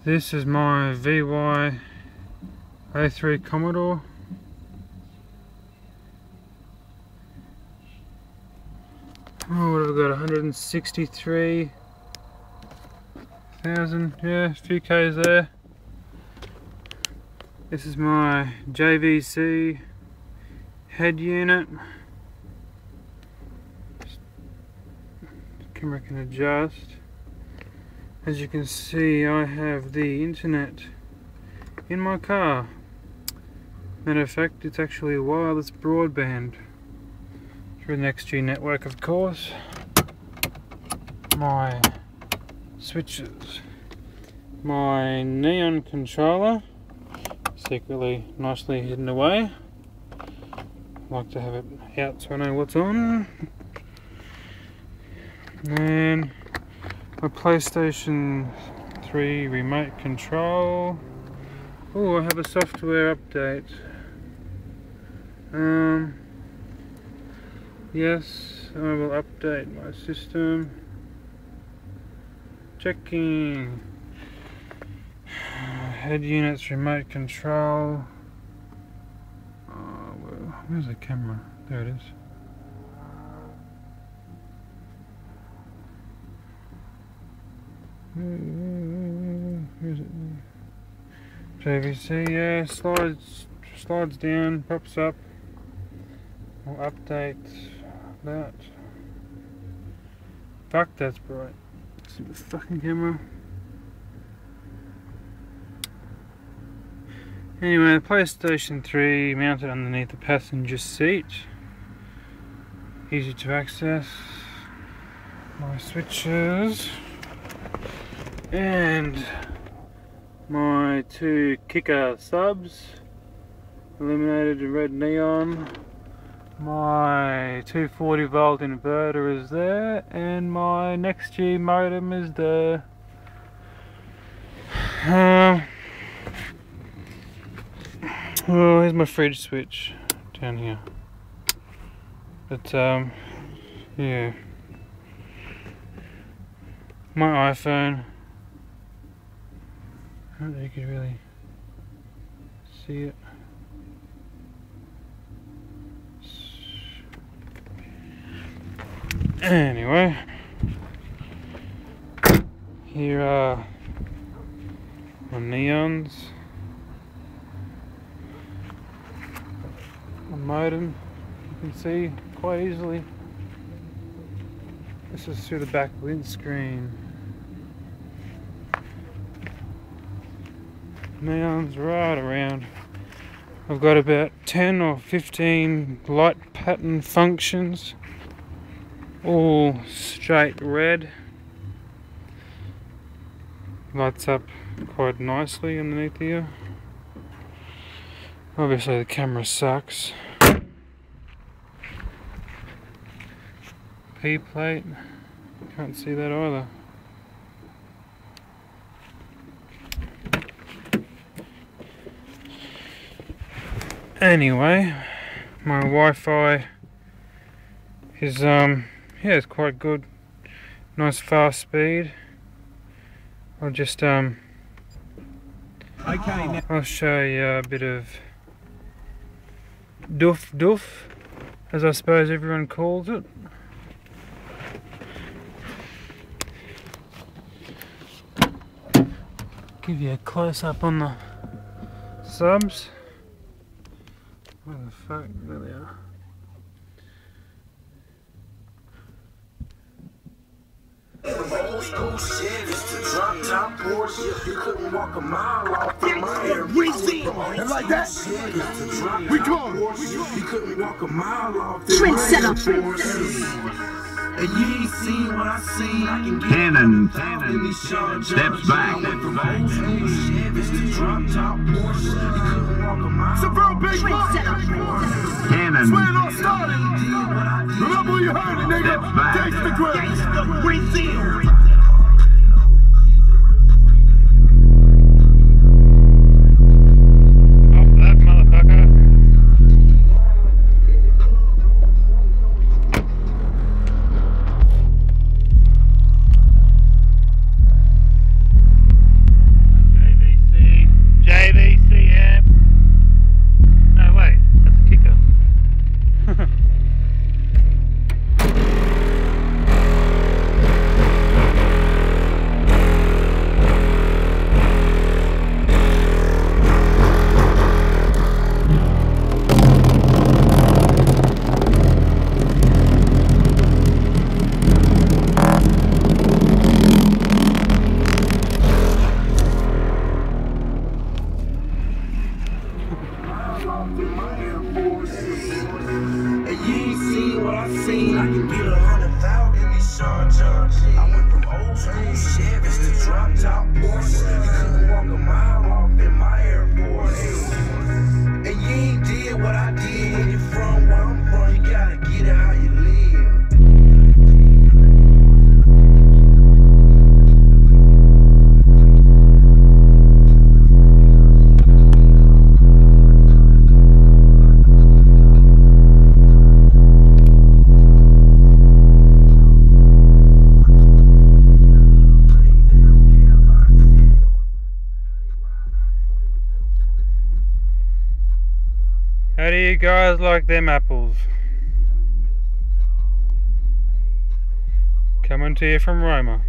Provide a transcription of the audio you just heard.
This is my VY 03 Commodore. Oh, what have I got? 163,000. Yeah, a few K's there. This is my JVC head unit. Camera can adjust. As you can see, I have the internet in my car. Matter of fact, it's actually wireless broadband through the nextG network, of course. My switches, my neon controller, secretly nicely hidden away. I like to have it out so I know what's on. And my PlayStation 3 remote control. Oh, I have a software update. Yes, I will update my system. Checking. Head units, remote control. Oh, where's the camera? There it is. Where's it? JVC, yeah, slides down, pops up. We'll update that. Fuck, that's bright. See the fucking camera. Anyway, the PlayStation 3 mounted underneath the passenger seat. Easy to access. My switches. And my two kicker subs. Illuminated in red neon. My 240 volt inverter is there, and my nextG modem is there. Well, here's my fridge switch down here. But yeah, my iPhone. I don't know if you can really see it. Anyway, here are my neons, my modem, you can see quite easily. This is through the back windscreen. Neons right around. I've got about 10 or 15 light pattern functions. All straight red. Lights up quite nicely underneath here. Obviously the camera sucks. P plate. Can't see that either. Anyway, my Wi-Fi is yeah, it's quite good. Nice fast speed. I'll just I'll show you a bit of doof, as I suppose everyone calls it. Give you a close up on the subs. Where the fuck? There they are. Old school shit is to drop top Porsche. You couldn't walk a mile off the line. We see it like that. We come. You couldn't walk a mile off the Trendsetter. And you ain't seen what I seen. I can get Cannon steps back. Some real big bucks. Cannon Swear it all started. Remember when you heard it, nigga? steps back. Takes the grip. That motherfucker. How do you guys like them apples? Coming to you from Roma.